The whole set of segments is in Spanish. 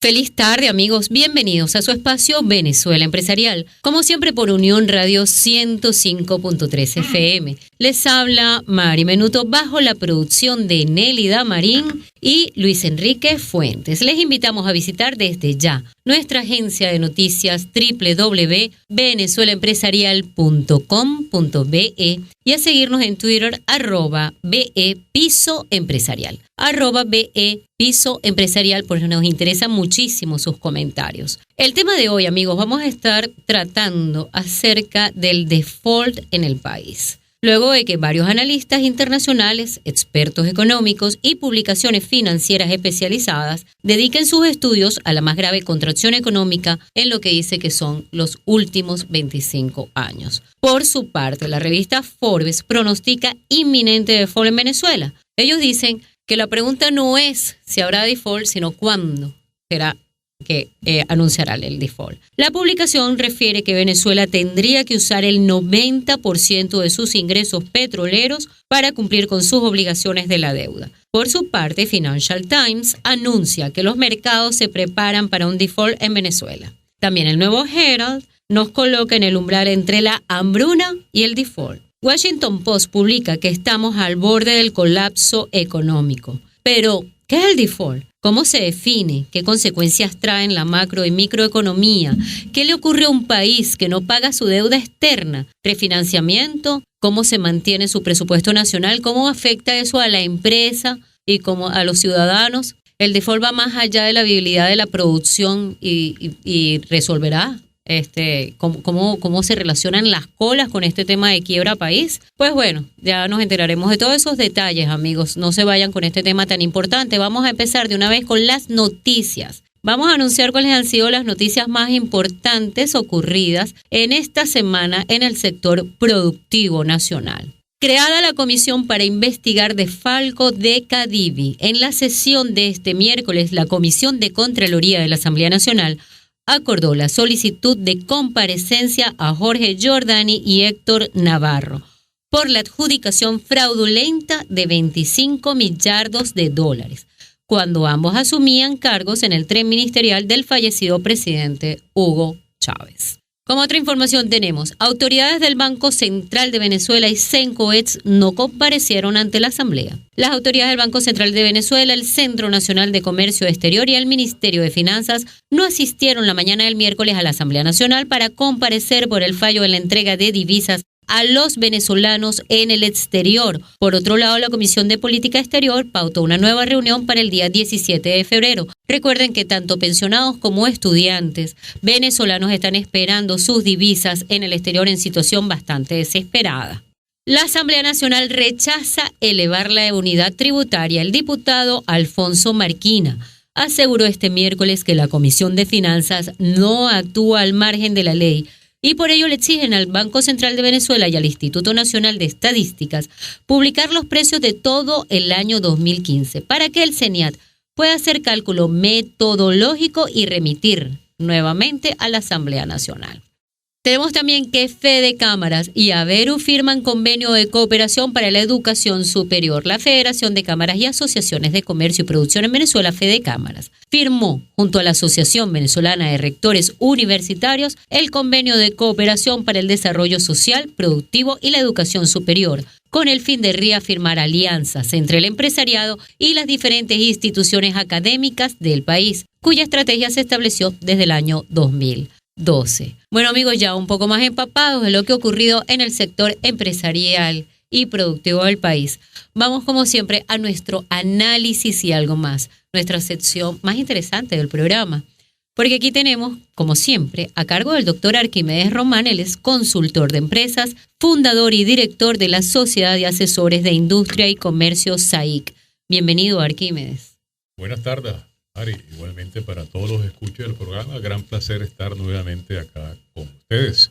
Feliz tarde, amigos. Bienvenidos a su espacio Venezuela Empresarial. Como siempre por Unión Radio 105.3 FM. Les habla Mari Menuto bajo la producción de Nélida Marín y Luis Enrique Fuentes. Les invitamos a visitar desde ya nuestra agencia de noticias www.venezuelaempresarial.com.be y a seguirnos en Twitter @BE-Piso-Empresarial. @BE-Piso-Empresarial, porque nos interesan muchísimo sus comentarios. El tema de hoy, amigos, vamos a estar tratando acerca del default en el país. Luego de que varios analistas internacionales, expertos económicos y publicaciones financieras especializadas dediquen sus estudios a la más grave contracción económica en lo que dice que son los últimos 25 años. Por su parte, la revista Forbes pronostica inminente default en Venezuela. Ellos dicen que la pregunta no es si habrá default, sino cuándo será que anunciará el default. La publicación refiere que Venezuela tendría que usar el 90% de sus ingresos petroleros para cumplir con sus obligaciones de la deuda. Por su parte, Financial Times anuncia que los mercados se preparan para un default en Venezuela. También el Nuevo Herald nos coloca en el umbral entre la hambruna y el default. Washington Post publica que estamos al borde del colapso económico. Pero, ¿qué es el default? ¿Cómo se define? ¿Qué consecuencias traen la macro y microeconomía? ¿Qué le ocurre a un país que no paga su deuda externa? ¿Refinanciamiento? ¿Cómo se mantiene su presupuesto nacional? ¿Cómo afecta eso a la empresa y cómo a los ciudadanos? El default va más allá de la viabilidad de la producción y resolverá cómo se relacionan las colas con este tema de quiebra país. Pues bueno, ya nos enteraremos de todos esos detalles, amigos. No se vayan con este tema tan importante. Vamos a empezar de una vez con las noticias. Vamos a anunciar cuáles han sido las noticias más importantes ocurridas en esta semana en el sector productivo nacional. Creada la comisión para investigar desfalco de Cadivi. En la sesión de este miércoles, la Comisión de Contraloría de la Asamblea Nacional acordó la solicitud de comparecencia a Jorge Giordani y Héctor Navarro por la adjudicación fraudulenta de 25 millardos de dólares, cuando ambos asumían cargos en el tren ministerial del fallecido presidente Hugo Chávez. Como otra información tenemos, autoridades del Banco Central de Venezuela y Cencoex no comparecieron ante la Asamblea. Las autoridades del Banco Central de Venezuela, el Centro Nacional de Comercio Exterior y el Ministerio de Finanzas no asistieron la mañana del miércoles a la Asamblea Nacional para comparecer por el fallo en la entrega de divisas a los venezolanos en el exterior. Por otro lado, la Comisión de Política Exterior pautó una nueva reunión para el día 17 de febrero. Recuerden que tanto pensionados como estudiantes venezolanos están esperando sus divisas en el exterior en situación bastante desesperada. La Asamblea Nacional rechaza elevar la unidad tributaria. El diputado Alfonso Marquina aseguró este miércoles que la Comisión de Finanzas no actúa al margen de la ley y por ello le exigen al Banco Central de Venezuela y al Instituto Nacional de Estadísticas publicar los precios de todo el año 2015 para que el CENIAT pueda hacer cálculo metodológico y remitir nuevamente a la Asamblea Nacional. Tenemos también que Fede Cámaras y Averu firman convenio de cooperación para la educación superior. La Federación de Cámaras y Asociaciones de Comercio y Producción en Venezuela, Fede Cámaras, firmó junto a la Asociación Venezolana de Rectores Universitarios el convenio de cooperación para el desarrollo social, productivo y la educación superior, con el fin de reafirmar alianzas entre el empresariado y las diferentes instituciones académicas del país, cuya estrategia se estableció desde el año 2012. Bueno, amigos, ya un poco más empapados de lo que ha ocurrido en el sector empresarial y productivo del país. Vamos, como siempre, a nuestro análisis y algo más, nuestra sección más interesante del programa. Porque aquí tenemos, como siempre, a cargo del doctor Arquímedes Román, él es consultor de empresas, fundador y director de la Sociedad de Asesores de Industria y Comercio SAIC. Bienvenido, Arquímedes. Buenas tardes, Ari. Igualmente para todos los escuchas del programa, gran placer estar nuevamente acá con ustedes.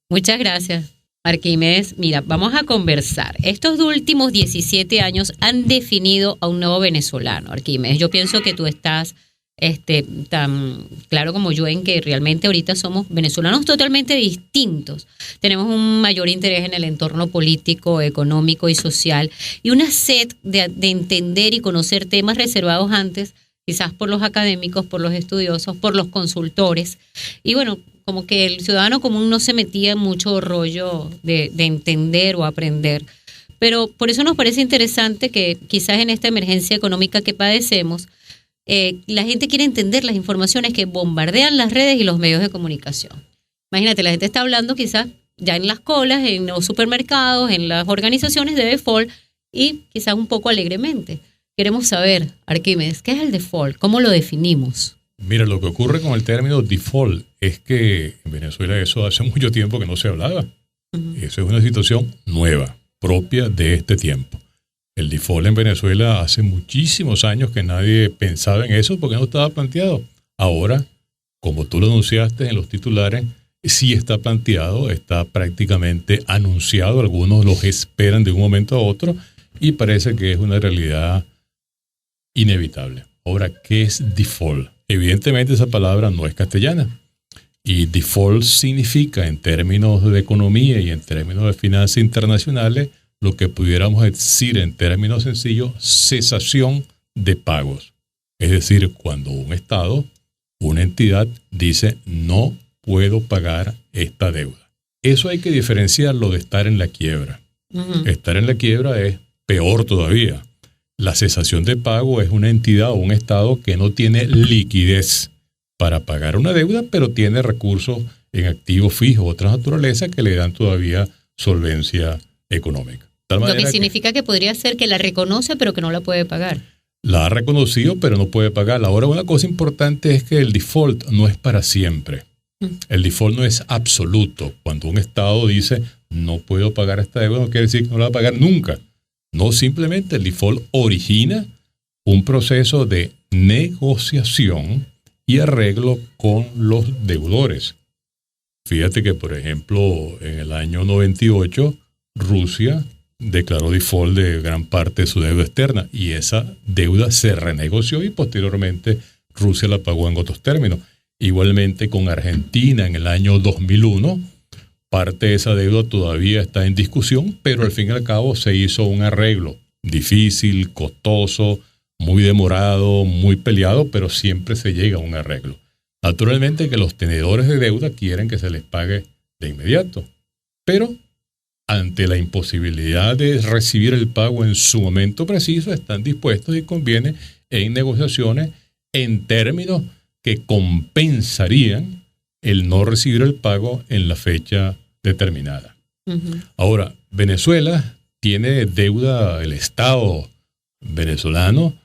Muchas gracias, Arquímedes. Mira, vamos a conversar. Estos últimos 17 años han definido a un nuevo venezolano, Arquímedes. Yo pienso que tú estás tan claro como yo en que realmente ahorita somos venezolanos totalmente distintos. Tenemos un mayor interés en el entorno político, económico y social y una sed de entender y conocer temas reservados antes quizás por los académicos, por los estudiosos, por los consultores. Y bueno, como que el ciudadano común no se metía en mucho rollo de entender o aprender. Pero por eso nos parece interesante que quizás en esta emergencia económica que padecemos, la gente quiere entender las informaciones que bombardean las redes y los medios de comunicación. Imagínate, la gente está hablando quizás ya en las colas, en los supermercados, en las organizaciones de default y quizás un poco alegremente. Queremos saber, Arquímedes, ¿qué es el default? ¿Cómo lo definimos? Mira, lo que ocurre con el término default es que en Venezuela eso hace mucho tiempo que no se hablaba. Uh-huh. Eso es una situación nueva, propia de este tiempo. El default en Venezuela hace muchísimos años que nadie pensaba en eso porque no estaba planteado. Ahora, como tú lo anunciaste en los titulares, sí está planteado, está prácticamente anunciado. Algunos los esperan de un momento a otro y parece que es una realidad inevitable. Ahora, ¿qué es default? Evidentemente esa palabra no es castellana. Y default significa, en términos de economía y en términos de finanzas internacionales, lo que pudiéramos decir en términos sencillos, cesación de pagos. Es decir, cuando un Estado, una entidad, dice no puedo pagar esta deuda. Eso hay que diferenciarlo de estar en la quiebra. Uh-huh. Estar en la quiebra es peor todavía. La cesación de pago es una entidad o un Estado que no tiene liquidez para pagar una deuda, pero tiene recursos en activos fijos, otras naturalezas que le dan todavía solvencia económica. Lo que significa que podría ser que la reconoce, pero que no la puede pagar. La ha reconocido, pero no puede pagarla. Ahora, una cosa importante es que el default no es para siempre. El default no es absoluto. Cuando un Estado dice, no puedo pagar esta deuda, no quiere decir que no la va a pagar nunca. No, simplemente el default origina un proceso de negociación y arreglo con los deudores. Fíjate que, por ejemplo, en el año 98, Rusia declaró default de gran parte de su deuda externa y esa deuda se renegoció y posteriormente Rusia la pagó en otros términos. Igualmente con Argentina en el año 2001, parte de esa deuda todavía está en discusión, pero al fin y al cabo se hizo un arreglo difícil, costoso, muy demorado, muy peleado, pero siempre se llega a un arreglo. Naturalmente que los tenedores de deuda quieren que se les pague de inmediato, pero ante la imposibilidad de recibir el pago en su momento preciso, están dispuestos y conviene en negociaciones en términos que compensarían el no recibir el pago en la fecha determinada. Uh-huh. Ahora, Venezuela tiene deuda, el Estado venezolano,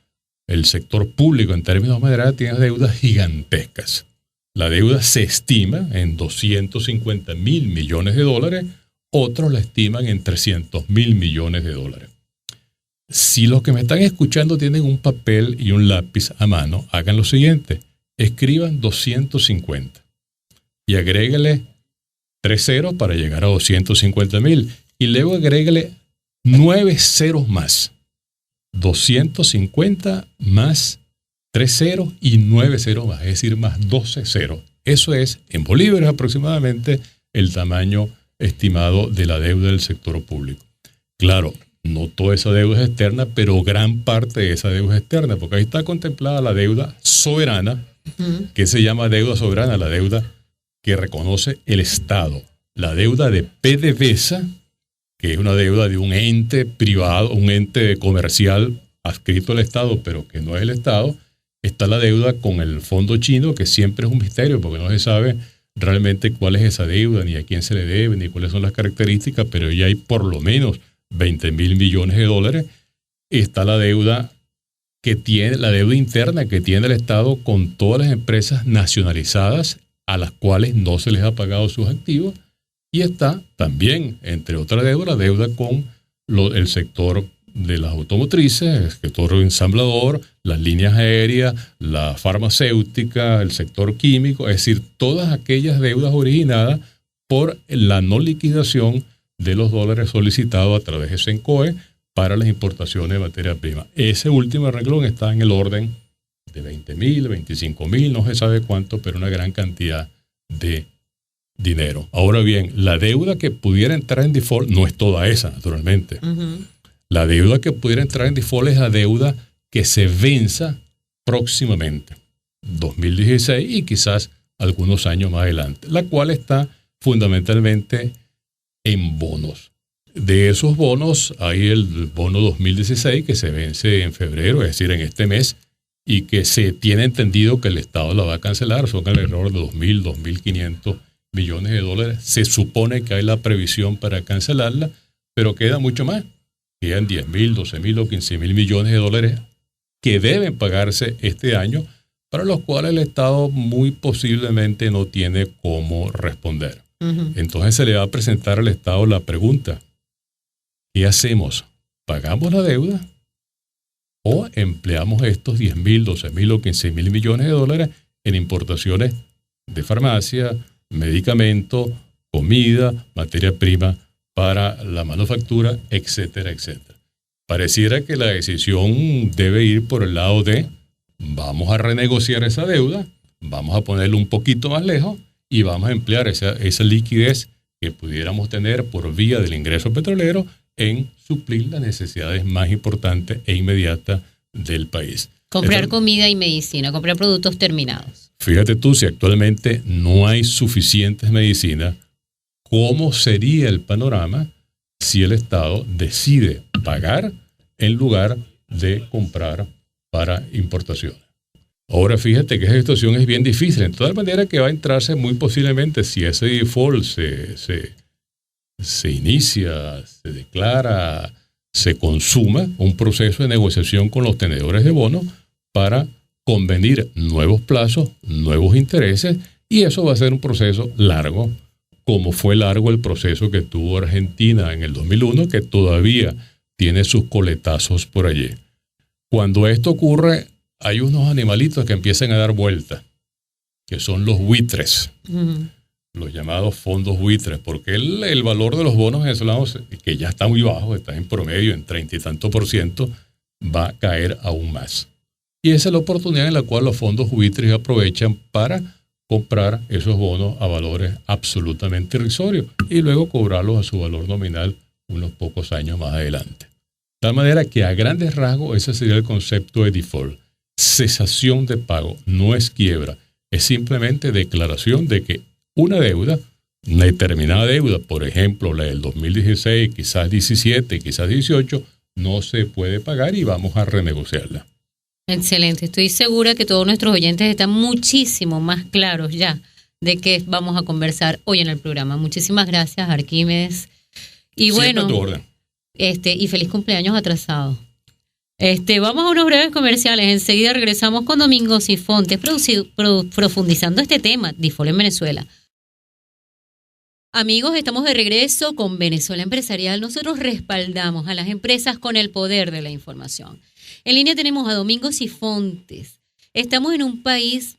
el sector público en términos generales tiene deudas gigantescas. La deuda se estima en 250,000 millones de dólares, otros la estiman en 300,000 millones de dólares. Si los que me están escuchando tienen un papel y un lápiz a mano, hagan lo siguiente, escriban 250 y agréguele 3 ceros para llegar a 250,000 y luego agréguele 9 ceros más. 250 más 3 ceros y 9 ceros más, es decir, más 12 ceros. Eso es, en bolívares aproximadamente, el tamaño estimado de la deuda del sector público. Claro, no toda esa deuda es externa, pero gran parte de esa deuda es externa, porque ahí está contemplada la deuda soberana, que se llama deuda soberana, la deuda que reconoce el Estado. La deuda de PDVSA, que es una deuda de un ente privado, un ente comercial adscrito al Estado, pero que no es el Estado. Está la deuda con el fondo chino, que siempre es un misterio, porque no se sabe realmente cuál es esa deuda, ni a quién se le debe, ni cuáles son las características, pero ya hay por lo menos 20,000 millones de dólares. Está la deuda que tiene, la deuda interna que tiene el Estado con todas las empresas nacionalizadas a las cuales no se les ha pagado sus activos. Y está también, entre otras deudas, la deuda con el sector de las automotrices, el sector ensamblador, las líneas aéreas, la farmacéutica, el sector químico, es decir, todas aquellas deudas originadas por la no liquidación de los dólares solicitados a través de SENCOE para las importaciones de materia prima. Ese último renglón está en el orden de 20,000, 25,000, no se sabe cuánto, pero una gran cantidad de dinero. Ahora bien, la deuda que pudiera entrar en default no es toda esa, naturalmente. Uh-huh. La deuda que pudiera entrar en default es la deuda que se venza próximamente, 2016 y quizás algunos años más adelante, la cual está fundamentalmente en bonos. De esos bonos hay el bono 2016 que se vence en febrero, es decir, en este mes, y que se tiene entendido que el Estado la va a cancelar, son alrededor de 2.500 millones de dólares. Se supone que hay la previsión para cancelarla, pero queda mucho más. Quedan 10.000, 12.000 o 15.000 millones de dólares que deben pagarse este año, para los cuales el Estado muy posiblemente no tiene cómo responder. Uh-huh. Entonces se le va a presentar al Estado la pregunta: ¿qué hacemos? ¿Pagamos la deuda o empleamos estos 10.000, 12.000 o 15.000 millones de dólares en importaciones de farmacia, medicamentos, comida, materia prima para la manufactura, etcétera, etcétera? Pareciera que la decisión debe ir por el lado de: vamos a renegociar esa deuda, vamos a ponerlo un poquito más lejos y vamos a emplear esa liquidez que pudiéramos tener por vía del ingreso petrolero en suplir las necesidades más importantes e inmediatas del país. Comprar comida y medicina, comprar productos terminados. Fíjate tú, si actualmente no hay suficientes medicinas, ¿cómo sería el panorama si el Estado decide pagar en lugar de comprar para importaciones? Ahora fíjate que esa situación es bien difícil, en toda manera que va a entrarse muy posiblemente, si ese default se inicia, se declara, se consuma, un proceso de negociación con los tenedores de bonos para convenir nuevos plazos, nuevos intereses, y eso va a ser un proceso largo, como fue largo el proceso que tuvo Argentina en el 2001, que todavía tiene sus coletazos por allí. Cuando esto ocurre, hay unos animalitos que empiezan a dar vueltas, que son los buitres, los llamados fondos buitres, porque el valor de los bonos venezolanos, que ya está muy bajo, está en promedio en 30 y tanto %, va a caer aún más. Y esa es la oportunidad en la cual los fondos buitres aprovechan para comprar esos bonos a valores absolutamente irrisorios y luego cobrarlos a su valor nominal unos pocos años más adelante. De tal manera que a grandes rasgos ese sería el concepto de default. Cesación de pago, no es quiebra, es simplemente declaración de que una deuda, una determinada deuda, por ejemplo la del 2016, quizás 17, quizás 18, no se puede pagar y vamos a renegociarla. Excelente, estoy segura que todos nuestros oyentes están muchísimo más claros ya de qué vamos a conversar hoy en el programa. Muchísimas gracias, Arquímedes. Y bueno, siempre a tu orden. Y feliz cumpleaños atrasado. Vamos a unos breves comerciales. Enseguida regresamos con Domingo Sifontes, profundizando este tema, default en Venezuela. Amigos, estamos de regreso con Venezuela Empresarial. Nosotros respaldamos a las empresas con el poder de la información. En línea tenemos a Domingo Sifontes. Estamos en un país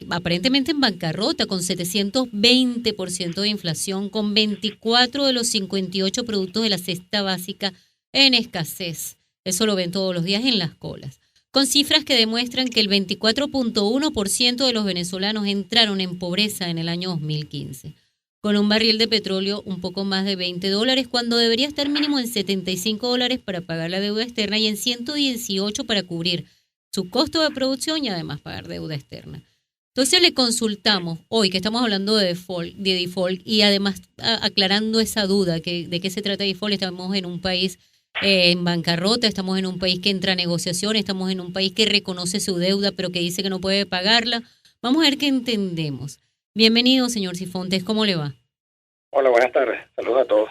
aparentemente en bancarrota, con 720% de inflación, con 24 de los 58 productos de la cesta básica en escasez. Eso lo ven todos los días en las colas. Con cifras que demuestran que el 24.1% de los venezolanos entraron en pobreza en el año 2015. Con un barril de petróleo un poco más de $20, cuando debería estar mínimo en $75 para pagar la deuda externa y en 118 para cubrir su costo de producción y además pagar deuda externa. Entonces le consultamos hoy que estamos hablando de default y además aclarando esa duda de qué se trata de default. Estamos en un país en bancarrota, estamos en un país que entra a negociaciones, estamos en un país que reconoce su deuda pero que dice que no puede pagarla. Vamos a ver qué entendemos. Bienvenido, señor Sifontes, ¿cómo le va? Hola, buenas tardes. Saludos a todos.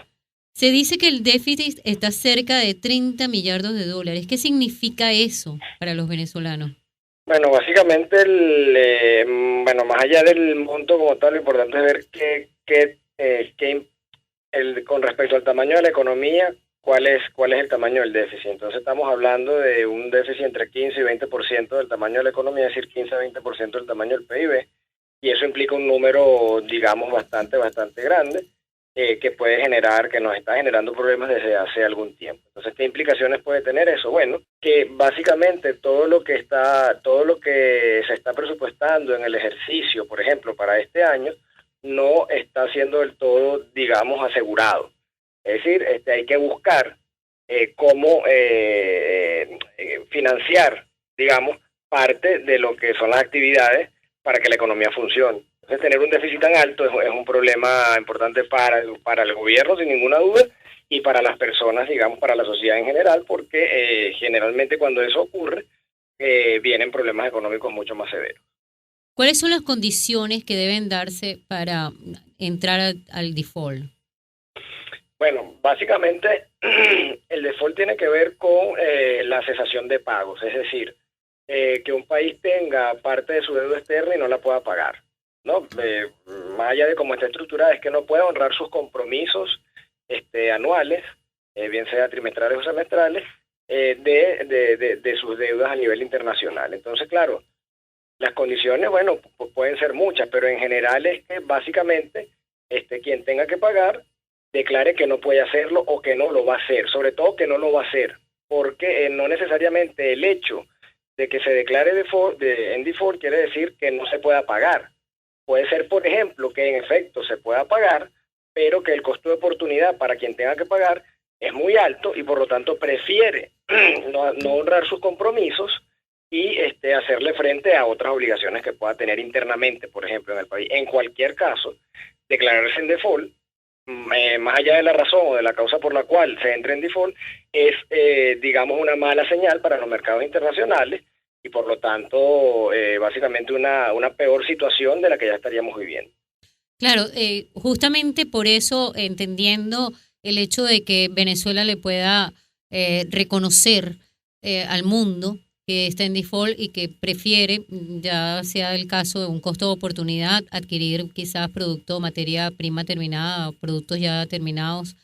Se dice que el déficit está cerca de $30 millardos. ¿Qué significa eso para los venezolanos? Bueno, básicamente, más allá del monto como tal, lo importante es ver con respecto al tamaño de la economía, cuál es el tamaño del déficit. Entonces estamos hablando de un déficit entre 15 y 20% del tamaño de la economía, es decir, 15 a 20% del tamaño del PIB. Y eso implica un número, digamos, bastante grande, que puede generar, que nos está generando problemas desde hace algún tiempo. Entonces, ¿qué implicaciones puede tener eso? Bueno, que básicamente todo lo que se está presupuestando en el ejercicio, por ejemplo, para este año, no está siendo del todo, digamos, asegurado. Es decir, hay que buscar cómo financiar, digamos, parte de lo que son las actividades para que la economía funcione. Entonces, tener un déficit tan alto es un problema importante para el gobierno, sin ninguna duda, y para las personas, digamos, para la sociedad en general, porque generalmente cuando eso ocurre, vienen problemas económicos mucho más severos. ¿Cuáles son las condiciones que deben darse para entrar al default? Bueno, básicamente el default tiene que ver con la cesación de pagos, es decir, que un país tenga parte de su deuda externa y no la pueda pagar, ¿no? Más allá de cómo está estructurada, es que no puede honrar sus compromisos anuales, bien sea trimestrales o semestrales, de sus deudas a nivel internacional. Entonces, claro, las condiciones, bueno, pueden ser muchas, pero en general es que básicamente quien tenga que pagar declare que no puede hacerlo o que no lo va a hacer, sobre todo que no lo va a hacer, porque no necesariamente el hecho de que se declare en default quiere decir que no se pueda pagar. Puede ser, por ejemplo, que en efecto se pueda pagar, pero que el costo de oportunidad para quien tenga que pagar es muy alto y por lo tanto prefiere no honrar sus compromisos y hacerle frente a otras obligaciones que pueda tener internamente, por ejemplo, en el país. En cualquier caso, declararse en default, más allá de la razón o de la causa por la cual se entra en default, es, digamos, una mala señal para los mercados internacionales y por lo tanto, básicamente una peor situación de la que ya estaríamos viviendo. Claro, justamente por eso, entendiendo el hecho de que Venezuela le pueda reconocer al mundo que está en default y que prefiere, ya sea el caso de un costo de oportunidad, adquirir quizás producto, materia prima terminada, productos ya terminados,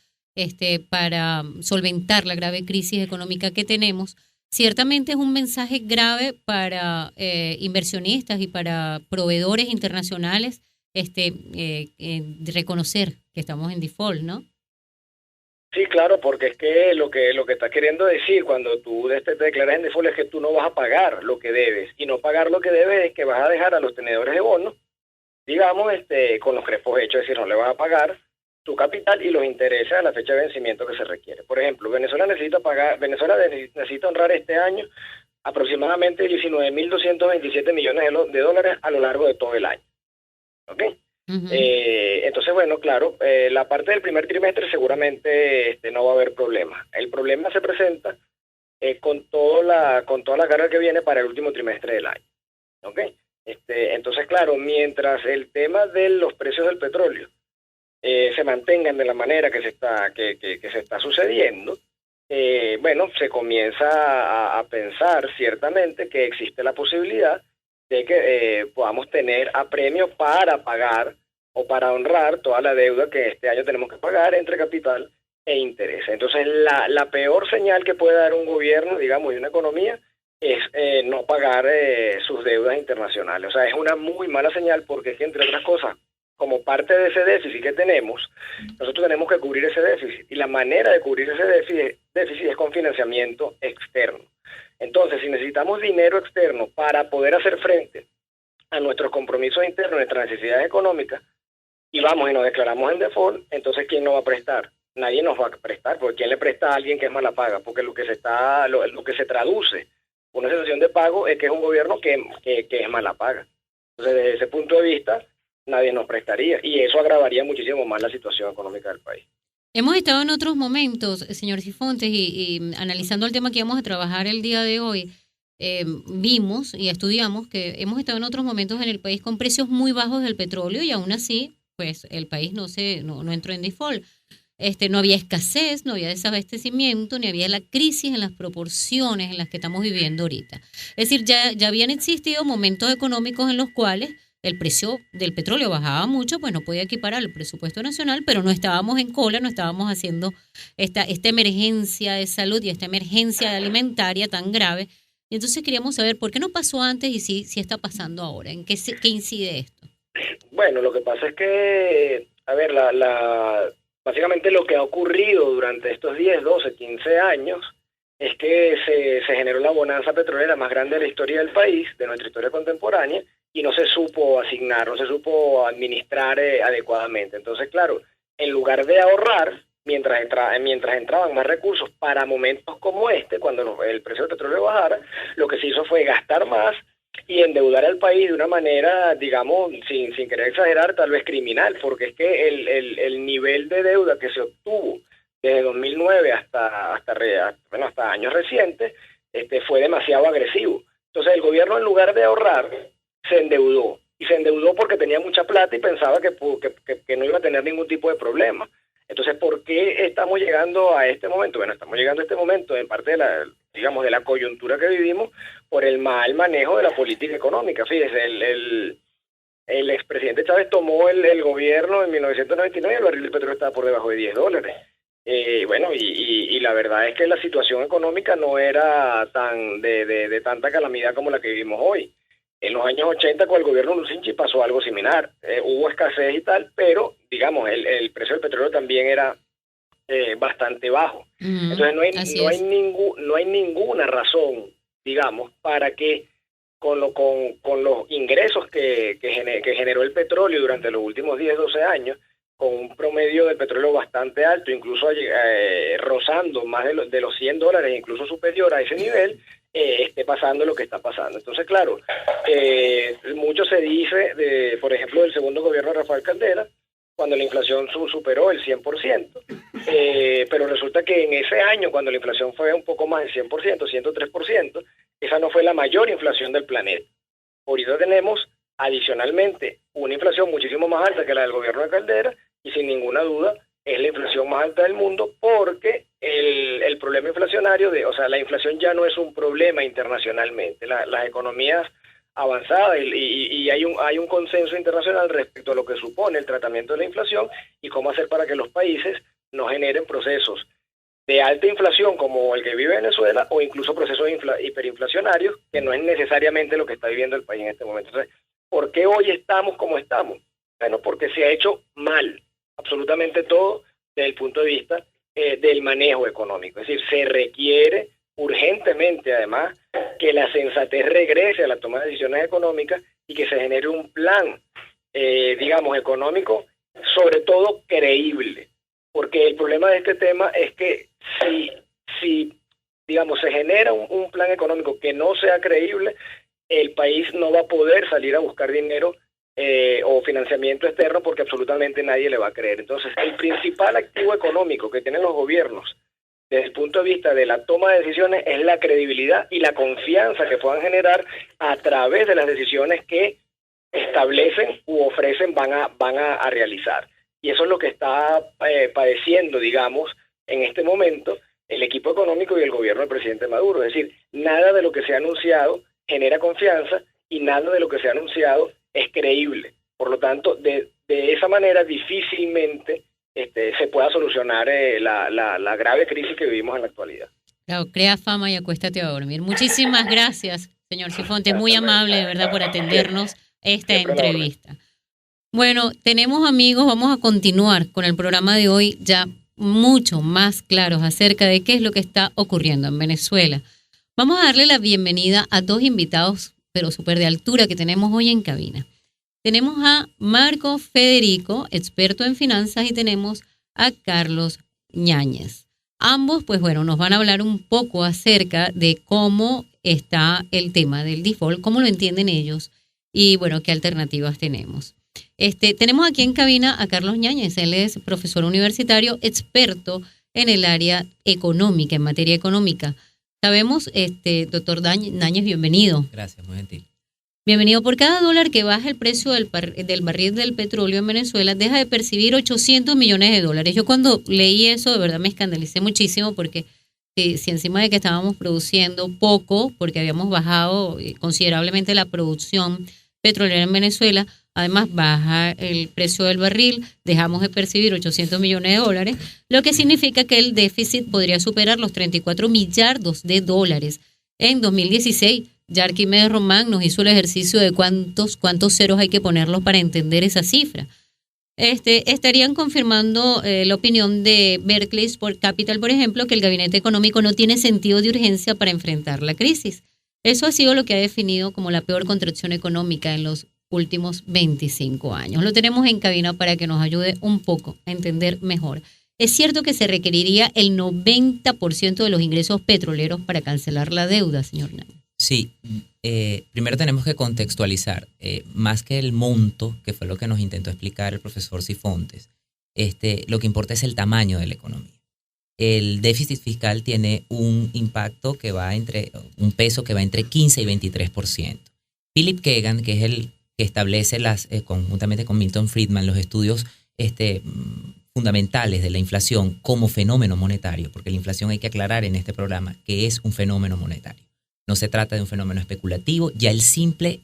para solventar la grave crisis económica que tenemos. Ciertamente es un mensaje grave para inversionistas y para proveedores internacionales reconocer que estamos en default, ¿no? Sí, claro, porque es que lo que está queriendo decir cuando tú te declaras en default es que tú no vas a pagar lo que debes, y no pagar lo que debes es que vas a dejar a los tenedores de bonos, digamos, con los crespos hechos, es decir, no le vas a pagar su capital y los intereses a la fecha de vencimiento que se requiere. Por ejemplo, Venezuela necesita honrar este año aproximadamente 19.227 millones de dólares a lo largo de todo el año. ¿Ok? Uh-huh. Entonces, bueno, claro, la parte del primer trimestre seguramente no va a haber problema. El problema se presenta con toda la carga que viene para el último trimestre del año. ¿Ok? Entonces, claro, mientras el tema de los precios del petróleo se mantengan de la manera que se está sucediendo, bueno, se comienza a pensar ciertamente que existe la posibilidad de que podamos tener apremio para pagar o para honrar toda la deuda que este año tenemos que pagar entre capital e interés. Entonces, la peor señal que puede dar un gobierno, digamos, y una economía, es no pagar sus deudas internacionales. O sea, es una muy mala señal porque es que, entre otras cosas, como parte de ese déficit que tenemos, nosotros tenemos que cubrir ese déficit. Y la manera de cubrir ese déficit es con financiamiento externo. Entonces, si necesitamos dinero externo para poder hacer frente a nuestros compromisos internos, nuestras necesidades económicas, y vamos y nos declaramos en default, entonces ¿quién nos va a prestar? Nadie nos va a prestar, porque ¿quién le presta a alguien que es mala paga? Porque lo que se traduce una cesación de pago es que es un gobierno que es mala paga. Entonces, desde ese punto de vista, nadie nos prestaría, y eso agravaría muchísimo más la situación económica del país. Hemos estado en otros momentos, señor Cifontes, y analizando el tema que vamos a trabajar el día de hoy, vimos y estudiamos que hemos estado en otros momentos en el país con precios muy bajos del petróleo y aún así, pues el país no entró en default. No había escasez, no había desabastecimiento, ni había la crisis en las proporciones en las que estamos viviendo ahorita. Es decir, ya habían existido momentos económicos en los cuales el precio del petróleo bajaba mucho, pues no podía equiparar el presupuesto nacional, pero no estábamos en cola, no estábamos haciendo esta emergencia de salud y esta emergencia alimentaria tan grave. Y entonces queríamos saber por qué no pasó antes y si está pasando ahora. ¿En qué incide esto? Bueno, lo que pasa es que, a ver, básicamente lo que ha ocurrido durante estos 10, 12, 15 años es que se generó la bonanza petrolera más grande de la historia del país, de nuestra historia contemporánea, y no se supo asignar, no se supo administrar adecuadamente. Entonces, claro, en lugar de ahorrar, mientras entraban más recursos para momentos como este, cuando el precio del petróleo bajara, lo que se hizo fue gastar más y endeudar al país de una manera, digamos, sin querer exagerar, tal vez criminal, porque es que el nivel de deuda que se obtuvo desde 2009 hasta años recientes, fue demasiado agresivo. Entonces el gobierno, en lugar de ahorrar, se endeudó. Y se endeudó porque tenía mucha plata y pensaba que no iba a tener ningún tipo de problema. Entonces, ¿por qué estamos llegando a este momento? Bueno, estamos llegando a este momento en parte de la coyuntura que vivimos por el mal manejo de la política económica. Fíjese, el expresidente Chávez tomó el gobierno en 1999 y el barril de petróleo estaba por debajo de $10. Y la verdad es que la situación económica no era tan de tanta calamidad como la que vivimos hoy. En los años 80 con el gobierno Lucinchi pasó algo similar. Hubo escasez y tal, pero digamos el precio del petróleo también era bastante bajo. Entonces no hay ninguna razón, digamos, para que con los ingresos que generó el petróleo durante los últimos 10, 12 años, con un promedio del petróleo bastante alto, incluso rozando más de los $100, incluso superior a ese nivel, esté pasando lo que está pasando. Entonces, claro, mucho se dice, por ejemplo, del segundo gobierno de Rafael Caldera, cuando la inflación superó el 100%, pero resulta que en ese año, cuando la inflación fue un poco más del 100%, 103%, esa no fue la mayor inflación del planeta. Ahorita tenemos, adicionalmente, una inflación muchísimo más alta que la del gobierno de Caldera, y sin ninguna duda es la inflación más alta del mundo, porque el problema inflacionario, la inflación ya no es un problema internacionalmente. Las economías avanzadas y hay un consenso internacional respecto a lo que supone el tratamiento de la inflación y cómo hacer para que los países no generen procesos de alta inflación como el que vive Venezuela, o incluso procesos hiperinflacionarios, que no es necesariamente lo que está viviendo el país en este momento. Entonces, ¿por qué hoy estamos como estamos? Bueno, porque se ha hecho mal absolutamente todo desde el punto de vista del manejo económico. Es decir, se requiere urgentemente, además, que la sensatez regrese a la toma de decisiones económicas y que se genere un plan, económico, sobre todo creíble. Porque el problema de este tema es que si se genera un plan económico que no sea creíble, el país no va a poder salir a buscar dinero o financiamiento externo, porque absolutamente nadie le va a creer. Entonces, el principal activo económico que tienen los gobiernos desde el punto de vista de la toma de decisiones es la credibilidad y la confianza que puedan generar a través de las decisiones que establecen u ofrecen van a realizar. Y eso es lo que está padeciendo, digamos, en este momento el equipo económico y el gobierno del presidente Maduro. Es decir, nada de lo que se ha anunciado genera confianza y nada de lo que se ha anunciado es creíble. Por lo tanto, de esa manera difícilmente se pueda solucionar la grave crisis que vivimos en la actualidad. Claro, crea fama y acuéstate a dormir. Muchísimas gracias, señor Sifontes, muy amable, de verdad, por atendernos esta entrevista. Bueno, tenemos amigos, vamos a continuar con el programa de hoy ya mucho más claros acerca de qué es lo que está ocurriendo en Venezuela. Vamos a darle la bienvenida a dos invitados, pero súper de altura, que tenemos hoy en cabina. Tenemos a Marco Federico, experto en finanzas, y tenemos a Carlos Ñáñez. Ambos, nos van a hablar un poco acerca de cómo está el tema del default, cómo lo entienden ellos y, qué alternativas tenemos. Tenemos aquí en cabina a Carlos Ñáñez. Él es profesor universitario, experto en el área económica, en materia económica. Sabemos, doctor Ñáñez, bienvenido. Gracias, muy gentil. Bienvenido. Por cada dólar que baja el precio del barril del petróleo en Venezuela, deja de percibir $800 millones. Yo cuando leí eso, de verdad me escandalicé muchísimo, porque si encima de que estábamos produciendo poco, porque habíamos bajado considerablemente la producción petrolera en Venezuela, además baja el precio del barril, dejamos de percibir $800 millones, lo que significa que el déficit podría superar los 34 millardos de dólares. En 2016, ya Arquímedes Román nos hizo el ejercicio de cuántos ceros hay que ponerlos para entender esa cifra. Estarían confirmando la opinión de Berkeley Sport Capital, por ejemplo, que el gabinete económico no tiene sentido de urgencia para enfrentar la crisis. Eso ha sido lo que ha definido como la peor contracción económica en los últimos 25 años. Lo tenemos en cabina para que nos ayude un poco a entender mejor ¿Es cierto que se requeriría el 90% de los ingresos petroleros para cancelar la deuda, señor Náñez? Sí, primero tenemos que contextualizar, más que el monto, que fue lo que nos intentó explicar el profesor Sifontes, lo que importa es el tamaño de la economía. El déficit fiscal tiene un impacto que va un peso que va entre 15 y 23%. Philip Kagan, que es el que establece conjuntamente con Milton Friedman los estudios fundamentales de la inflación como fenómeno monetario, porque la inflación, hay que aclarar en este programa que es un fenómeno monetario. No se trata de un fenómeno especulativo. Ya el simple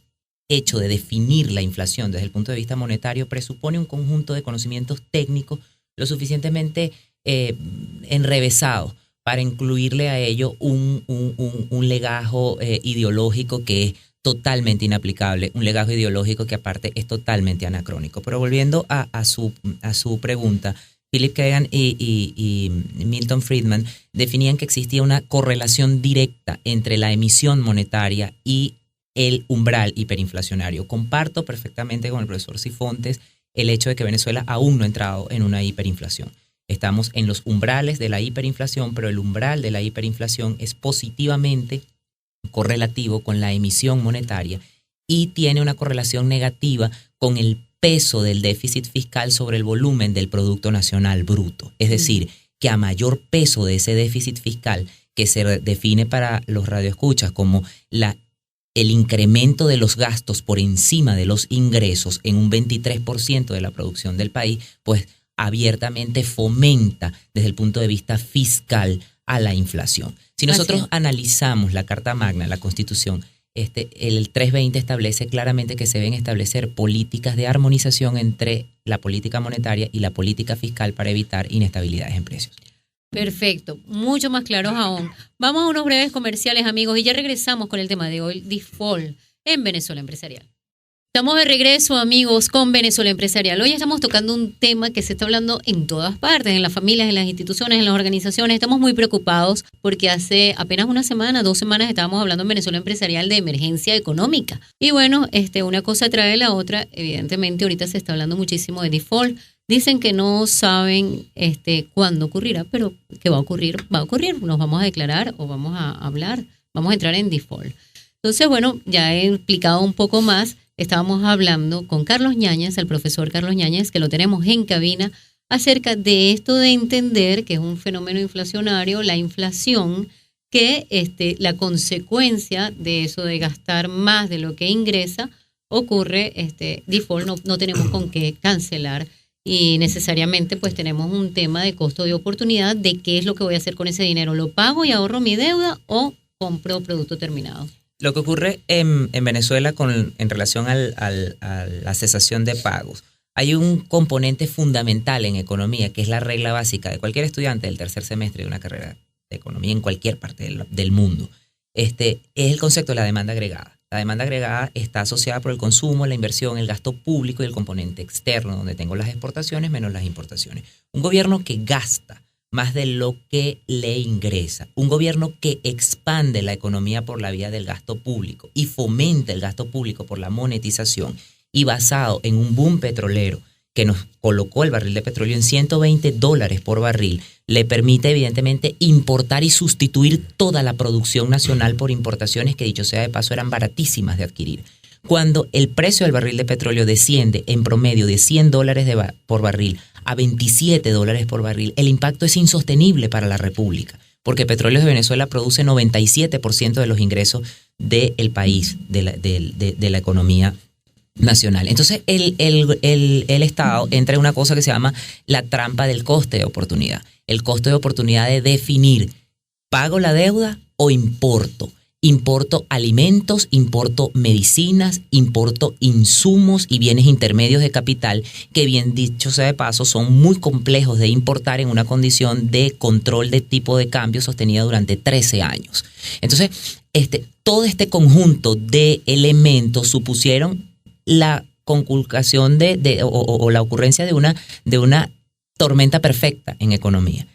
hecho de definir la inflación desde el punto de vista monetario presupone un conjunto de conocimientos técnicos lo suficientemente enrevesados para incluirle a ello un legajo ideológico que es totalmente inaplicable, un legajo ideológico que aparte es totalmente anacrónico. Pero volviendo a su pregunta, Philip Kagan y Milton Friedman definían que existía una correlación directa entre la emisión monetaria y el umbral hiperinflacionario. Comparto perfectamente con el profesor Sifontes el hecho de que Venezuela aún no ha entrado en una hiperinflación. Estamos en los umbrales de la hiperinflación, pero el umbral de la hiperinflación es positivamente correlativo con la emisión monetaria y tiene una correlación negativa con el peso del déficit fiscal sobre el volumen del Producto Nacional Bruto. Es decir, que a mayor peso de ese déficit fiscal, que se define para los radioescuchas como el incremento de los gastos por encima de los ingresos en un 23% de la producción del país, pues abiertamente fomenta desde el punto de vista fiscal a la inflación. Si nosotros analizamos la Carta Magna, la Constitución, el 320 establece claramente que se deben establecer políticas de armonización entre la política monetaria y la política fiscal para evitar inestabilidades en precios. Perfecto, mucho más claros aún. Vamos a unos breves comerciales, amigos, y ya regresamos con el tema de hoy, default en Venezuela Empresarial. Estamos de regreso, amigos, con Venezuela Empresarial. Hoy estamos tocando un tema que se está hablando en todas partes, en las familias, en las instituciones, en las organizaciones. Estamos muy preocupados porque hace apenas una semana, 2 semanas, estábamos hablando en Venezuela Empresarial de emergencia económica. Y bueno, una cosa trae la otra. Evidentemente, ahorita se está hablando muchísimo de default. Dicen que no saben cuándo ocurrirá, pero que va a ocurrir, va a ocurrir. Nos vamos a declarar o vamos a hablar, vamos a entrar en default. Entonces, bueno, ya he explicado un poco más. Estábamos hablando con Carlos Ñañez, el profesor Carlos Ñañez, que lo tenemos en cabina, acerca de esto de entender que es un fenómeno inflacionario, la inflación, que la consecuencia de eso de gastar más de lo que ingresa ocurre, default, no tenemos con qué cancelar y necesariamente pues tenemos un tema de costo de oportunidad de qué es lo que voy a hacer con ese dinero, ¿lo pago y ahorro mi deuda o compro producto terminado? Lo que ocurre en Venezuela en relación a la cesación de pagos, hay un componente fundamental en economía, que es la regla básica de cualquier estudiante del tercer semestre de una carrera de economía en cualquier parte del mundo. Es el concepto de la demanda agregada. La demanda agregada está asociada por el consumo, la inversión, el gasto público y el componente externo, donde tengo las exportaciones menos las importaciones. Un gobierno que gasta más de lo que le ingresa. Un gobierno que expande la economía por la vía del gasto público y fomenta el gasto público por la monetización y basado en un boom petrolero que nos colocó el barril de petróleo en $120 por barril, le permite evidentemente importar y sustituir toda la producción nacional por importaciones que, dicho sea de paso, eran baratísimas de adquirir. Cuando el precio del barril de petróleo desciende en promedio de $100 por barril a $27 por barril, el impacto es insostenible para la República, porque Petróleos de Venezuela produce 97% de los ingresos del país, de la economía nacional. Entonces, el Estado entra en una cosa que se llama la trampa del coste de oportunidad. El coste de oportunidad de definir, ¿pago la deuda o importo? Importo alimentos, importo medicinas, importo insumos y bienes intermedios de capital que, bien dicho sea de paso, son muy complejos de importar en una condición de control de tipo de cambio sostenida durante 13 años. Entonces, todo este conjunto de elementos supusieron la conculcación o la ocurrencia de una tormenta perfecta en economía.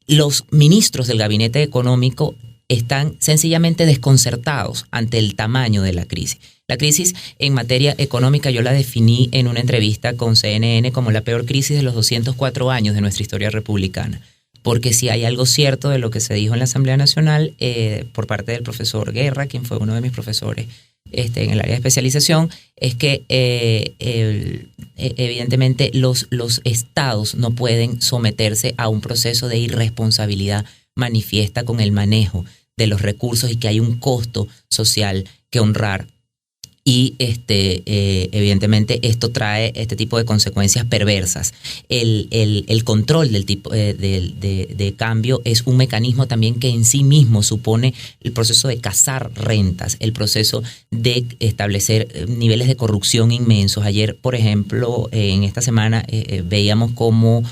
Los ministros del gabinete económico están sencillamente desconcertados ante el tamaño de la crisis. La crisis en materia económica yo la definí en una entrevista con CNN como la peor crisis de los 204 años de nuestra historia republicana. Porque si hay algo cierto de lo que se dijo en la Asamblea Nacional por parte del profesor Guerra, quien fue uno de mis profesores en el área de especialización, es que evidentemente los estados no pueden someterse a un proceso de irresponsabilidad manifiesta con el manejo de los recursos y que hay un costo social que honrar. Y evidentemente esto trae este tipo de consecuencias perversas. El control del tipo de cambio es un mecanismo también que en sí mismo supone el proceso de cazar rentas, el proceso de establecer niveles de corrupción inmensos. Ayer, por ejemplo, en esta semana veíamos cómo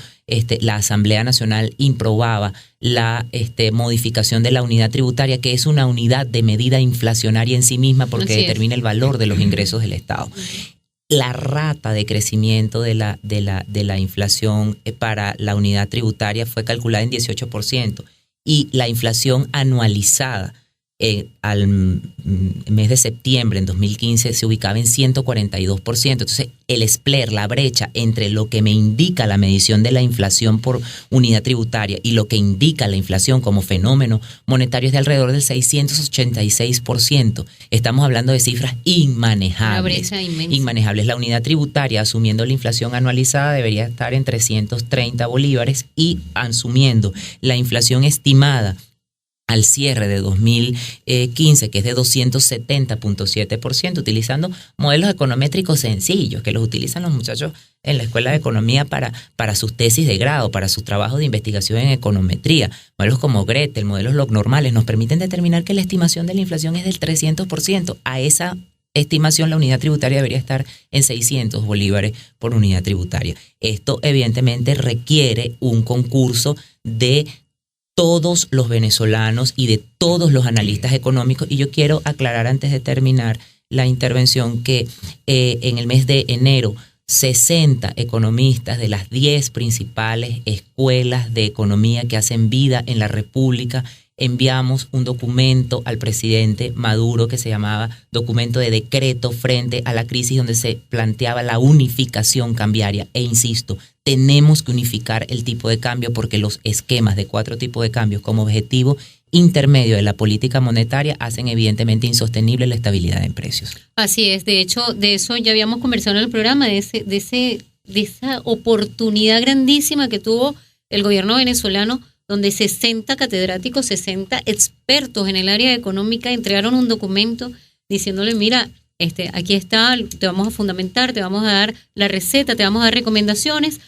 la Asamblea Nacional improbaba la modificación de la unidad tributaria, que es una unidad de medida inflacionaria en sí misma porque determina el valor de los ingresos del Estado. La rata de crecimiento de la inflación para la unidad tributaria fue calculada en 18% y la inflación anualizada al mes de septiembre en 2015 se ubicaba en 142%. Entonces, el SPLER, la brecha entre lo que me indica la medición de la inflación por unidad tributaria y lo que indica la inflación como fenómeno monetario es de alrededor del 686%. Estamos hablando de cifras inmanejables. Una brecha inmensa. Inmanejables. La unidad tributaria, asumiendo la inflación anualizada, debería estar en 330 bolívares y asumiendo la inflación estimada al cierre de 2015, que es de 270.7%, utilizando modelos econométricos sencillos, que los utilizan los muchachos en la Escuela de Economía para sus tesis de grado, para sus trabajos de investigación en econometría. Modelos como Gretel, modelos log-normales, nos permiten determinar que la estimación de la inflación es del 300%. A esa estimación, la unidad tributaria debería estar en 600 bolívares por unidad tributaria. Esto, evidentemente, requiere un concurso de todos los venezolanos y de todos los analistas económicos. Y yo quiero aclarar antes de terminar la intervención que en el mes de enero 60 economistas de las 10 principales escuelas de economía que hacen vida en la República enviamos un documento al presidente Maduro que se llamaba documento de decreto frente a la crisis, donde se planteaba la unificación cambiaria. E insisto, tenemos que unificar el tipo de cambio porque los esquemas de 4 tipos de cambios como objetivo intermedio de la política monetaria hacen evidentemente insostenible la estabilidad en precios. Así es, de hecho, de eso ya habíamos conversado en el programa, de esa oportunidad grandísima que tuvo el gobierno venezolano, donde 60 catedráticos, 60 expertos en el área económica entregaron un documento diciéndole, mira, aquí está, te vamos a fundamentar, te vamos a dar la receta, te vamos a dar recomendaciones,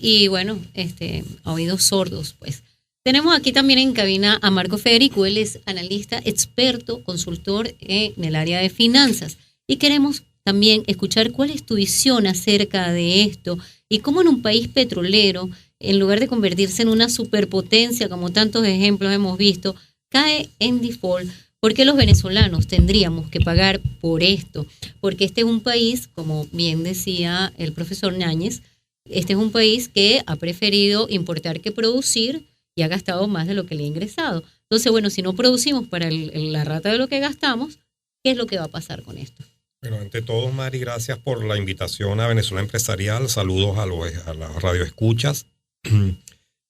y bueno, a oídos sordos, pues. Tenemos aquí también en cabina a Marco Federico, él es analista, experto, consultor en el área de finanzas. Y queremos también escuchar cuál es tu visión acerca de esto y cómo en un país petrolero, en lugar de convertirse en una superpotencia, como tantos ejemplos hemos visto, cae en default. ¿Por qué los venezolanos tendríamos que pagar por esto? Porque este es un país, como bien decía el profesor Ñañez, este es un país que ha preferido importar que producir y ha gastado más de lo que le ha ingresado. Entonces, bueno, si no producimos para la rata de lo que gastamos, ¿qué es lo que va a pasar con esto? Bueno, ante todo, Mari, gracias por la invitación a Venezuela Empresarial. Saludos a las radioescuchas.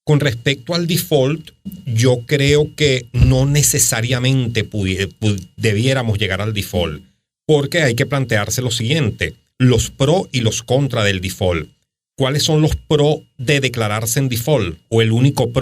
Con respecto al default, yo creo que no necesariamente debiéramos llegar al default, porque hay que plantearse lo siguiente, los pro y los contra del default. ¿Cuáles son los pro de declararse en default? O el único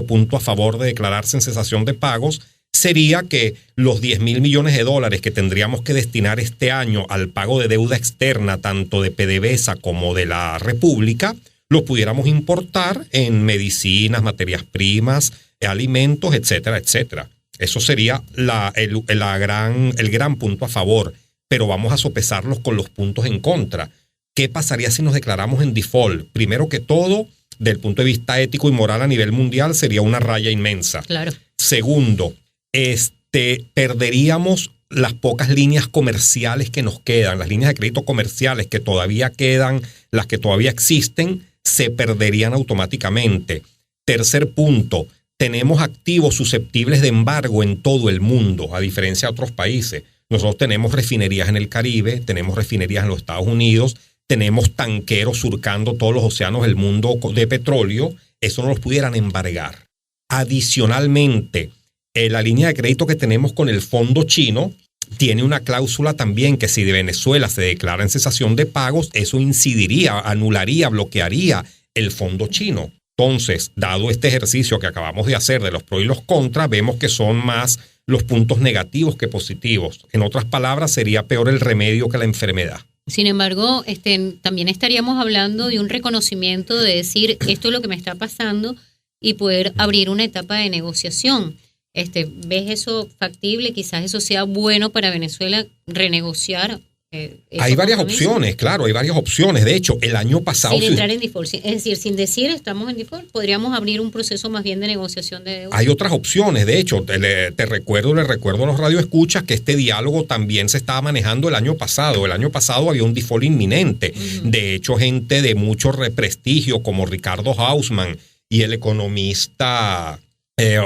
punto a favor de declararse en cesación de pagos sería que los 10.000 millones de dólares que tendríamos que destinar este año al pago de deuda externa, tanto de PDVSA como de la República, los pudiéramos importar en medicinas, materias primas, alimentos, etcétera, etcétera. Eso sería el gran punto a favor, pero vamos a sopesarlos con los puntos en contra. ¿Qué pasaría si nos declaramos en default? Primero que todo, del punto de vista ético y moral a nivel mundial, sería una raya inmensa. Claro. Segundo, perderíamos las pocas líneas comerciales que nos quedan, las líneas de crédito comerciales que todavía quedan, las que todavía existen, se perderían automáticamente. Tercer punto, tenemos activos susceptibles de embargo en todo el mundo, a diferencia de otros países. Nosotros tenemos refinerías en el Caribe, tenemos refinerías en los Estados Unidos, tenemos tanqueros surcando todos los océanos del mundo de petróleo. Eso no los pudieran embargar. Adicionalmente, la línea de crédito que tenemos con el fondo chino tiene una cláusula también que si de Venezuela se declara en cesación de pagos, eso incidiría, anularía, bloquearía el fondo chino. Entonces, dado este ejercicio que acabamos de hacer de los pros y los contras, vemos que son más los puntos negativos que positivos. En otras palabras, sería peor el remedio que la enfermedad. Sin embargo, también estaríamos hablando de un reconocimiento de decir esto es lo que me está pasando y poder abrir una etapa de negociación. ¿Ves eso factible? Quizás eso sea bueno para Venezuela renegociar. Hay varias opciones, claro, hay varias opciones. De hecho, el año pasado... Sin entrar en default, es decir, sin decir estamos en default, podríamos abrir un proceso más bien de negociación de deuda. Hay otras opciones, de hecho, le recuerdo a los radioescuchas que este diálogo también se estaba manejando el año pasado. El año pasado había un default inminente. Uh-huh. De hecho, gente de mucho prestigio como Ricardo Hausmann y el economista...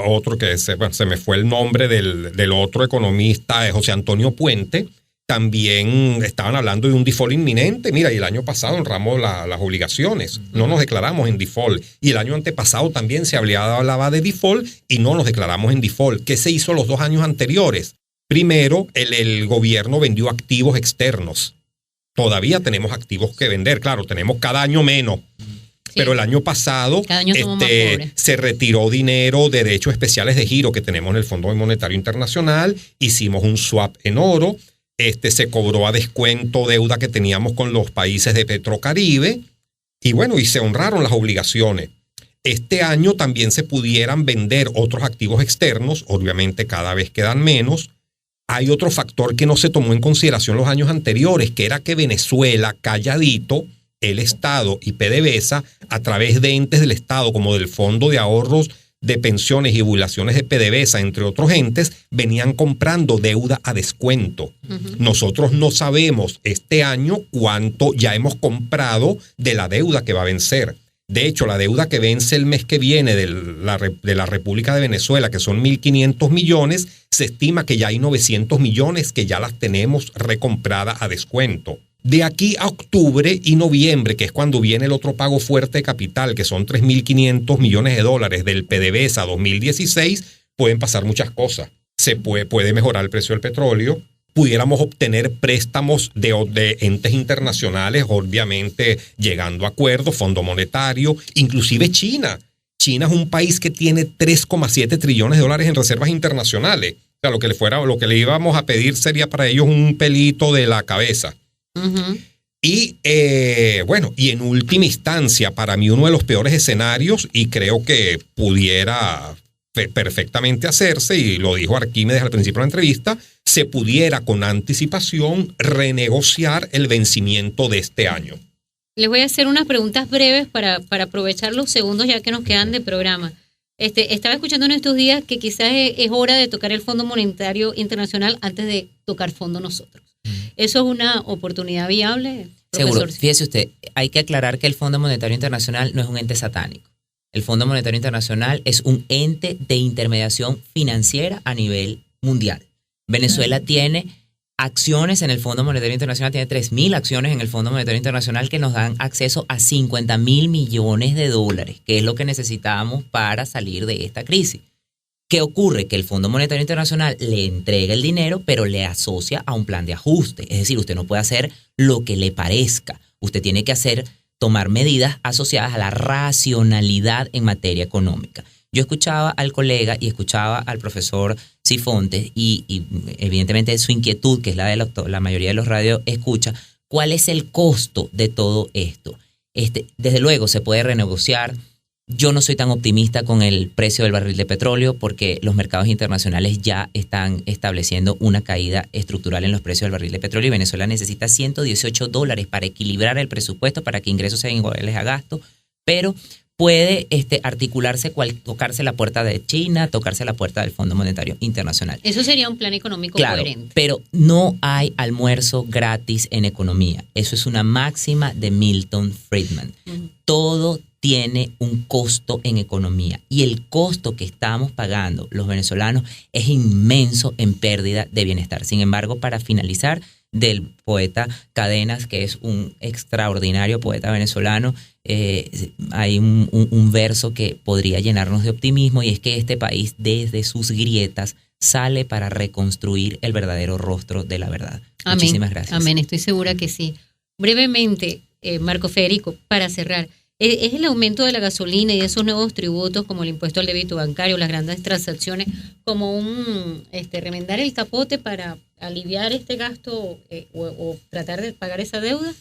otro que se me fue el nombre del otro economista, José Antonio Puente, también estaban hablando de un default inminente. Mira, y el año pasado honramos las obligaciones, no nos declaramos en default. Y el año antepasado también se hablaba de default y no nos declaramos en default. ¿Qué se hizo los 2 años anteriores? Primero, el gobierno vendió activos externos. Todavía tenemos activos que vender, claro, tenemos cada año menos. Sí. Pero el año pasado se retiró dinero de derechos especiales de giro que tenemos en el Fondo Monetario Internacional, hicimos un swap en oro, se cobró a descuento deuda que teníamos con los países de Petrocaribe y bueno, y se honraron las obligaciones. Este año también se pudieran vender otros activos externos, obviamente cada vez quedan menos. Hay otro factor que no se tomó en consideración los años anteriores, que era que Venezuela, calladito, el Estado y PDVSA, a través de entes del Estado como del Fondo de Ahorros de Pensiones y Jubilaciones de PDVSA, entre otros entes, venían comprando deuda a descuento. Uh-huh. Nosotros no sabemos este año cuánto ya hemos comprado de la deuda que va a vencer. De hecho, la deuda que vence el mes que viene de la República de Venezuela, que son 1.500 millones, se estima que ya hay 900 millones que ya las tenemos recompradas a descuento. De aquí a octubre y noviembre, que es cuando viene el otro pago fuerte de capital, que son 3.500 millones de dólares del PDVSA 2016, pueden pasar muchas cosas. Se puede mejorar el precio del petróleo, pudiéramos obtener préstamos de entes internacionales, obviamente llegando a acuerdos, Fondo Monetario, inclusive China. China es un país que tiene 3,7 trillones de dólares en reservas internacionales. O sea, lo que le íbamos a pedir sería para ellos un pelito de la cabeza. Uh-huh. Y y en última instancia, para mí uno de los peores escenarios, y creo que pudiera perfectamente hacerse, y lo dijo Arquímedes al principio de la entrevista, se pudiera con anticipación renegociar el vencimiento de este año. Les voy a hacer unas preguntas breves para aprovechar los segundos ya que nos quedan de programa. Estaba escuchando en estos días que quizás es hora de tocar el Fondo Monetario Internacional antes de tocar fondo nosotros. ¿Eso es una oportunidad viable, profesor? Seguro. Fíjese usted, hay que aclarar que el Fondo Monetario Internacional no es un ente satánico. El Fondo Monetario Internacional es un ente de intermediación financiera a nivel mundial. Venezuela tiene acciones en el Fondo Monetario Internacional, tiene 3.000 acciones en el Fondo Monetario Internacional que nos dan acceso a 50.000 millones de dólares, que es lo que necesitamos para salir de esta crisis. ¿Qué ocurre? Que el Fondo Monetario Internacional le entrega el dinero, pero le asocia a un plan de ajuste. Es decir, usted no puede hacer lo que le parezca. Usted tiene que tomar medidas asociadas a la racionalidad en materia económica. Yo escuchaba al colega y escuchaba al profesor Sifontes y evidentemente su inquietud, que es la de la mayoría de los radios escucha, ¿cuál es el costo de todo esto? Desde luego se puede renegociar. Yo no soy tan optimista con el precio del barril de petróleo porque los mercados internacionales ya están estableciendo una caída estructural en los precios del barril de petróleo y Venezuela necesita $118 para equilibrar el presupuesto, para que ingresos sean iguales a gasto, pero puede articularse, tocarse la puerta de China, tocarse la puerta del Fondo Monetario Internacional. Eso sería un plan económico coherente. Pero no hay almuerzo gratis en economía. Eso es una máxima de Milton Friedman. Uh-huh. Todo tiene un costo en economía y el costo que estamos pagando los venezolanos es inmenso en pérdida de bienestar. Sin embargo, para finalizar, del poeta Cadenas, que es un extraordinario poeta venezolano, hay un verso que podría llenarnos de optimismo, y es que este país desde sus grietas sale para reconstruir el verdadero rostro de la verdad. Amén. Muchísimas gracias. Amén, estoy segura que sí. Brevemente, Marco Federico, para cerrar, ¿es el aumento de la gasolina y de esos nuevos tributos como el impuesto al débito bancario, las grandes transacciones, como un remendar el capote para aliviar este gasto o tratar de pagar esa deuda?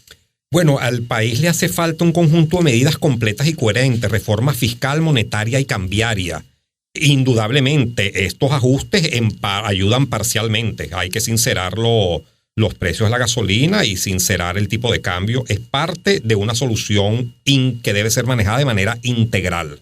Bueno, al país le hace falta un conjunto de medidas completas y coherentes, reforma fiscal, monetaria y cambiaria. Indudablemente, estos ajustes ayudan parcialmente. Hay que sincerar los precios de la gasolina y sincerar el tipo de cambio. Es parte de una solución que debe ser manejada de manera integral.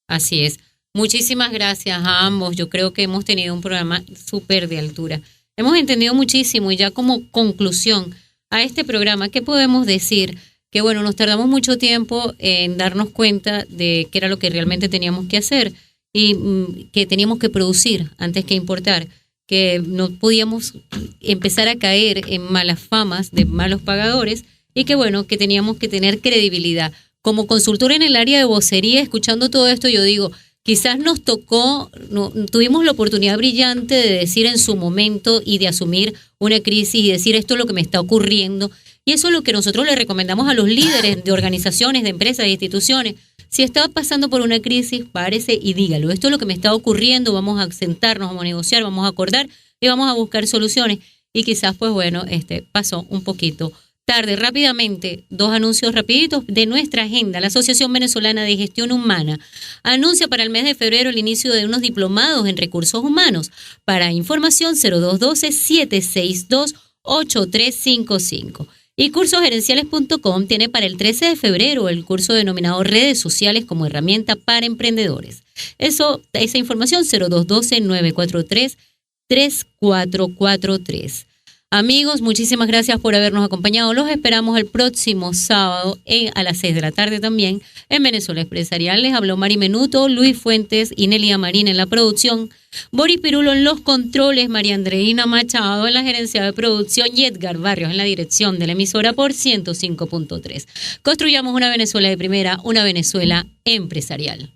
Así es. Muchísimas gracias a ambos. Yo creo que hemos tenido un programa súper de altura. Hemos entendido muchísimo, y ya como conclusión a este programa, ¿qué podemos decir? Que bueno, nos tardamos mucho tiempo en darnos cuenta de qué era lo que realmente teníamos que hacer y que teníamos que producir antes que importar, que no podíamos empezar a caer en malas famas de malos pagadores, y que bueno, que teníamos que tener credibilidad. Como consultora en el área de vocería, escuchando todo esto, yo digo, quizás nos tocó, tuvimos la oportunidad brillante de decir en su momento y de asumir una crisis y decir esto es lo que me está ocurriendo. Y eso es lo que nosotros le recomendamos a los líderes de organizaciones, de empresas, de instituciones. Si está pasando por una crisis, párese y dígalo. Esto es lo que me está ocurriendo, vamos a sentarnos, vamos a negociar, vamos a acordar y vamos a buscar soluciones. Y quizás, pues bueno, pasó un poquito tarde. Rápidamente, 2 anuncios rapiditos de nuestra agenda. La Asociación Venezolana de Gestión Humana anuncia para el mes de febrero el inicio de unos diplomados en recursos humanos. Para información, 0212-762-8355. Y cursogerenciales.com tiene para el 13 de febrero el curso denominado Redes Sociales como herramienta para emprendedores. Esa información, 0212-943-3443. Amigos, muchísimas gracias por habernos acompañado. Los esperamos el próximo sábado a las 6 de la tarde también en Venezuela Empresarial. Les habló Mari Menuto, Luis Fuentes y Nelia Marín en la producción, Boris Pirulo en los controles, María Andreina Machado en la gerencia de producción y Edgar Barrios en la dirección de la emisora por 105.3. Construyamos una Venezuela de primera, una Venezuela empresarial.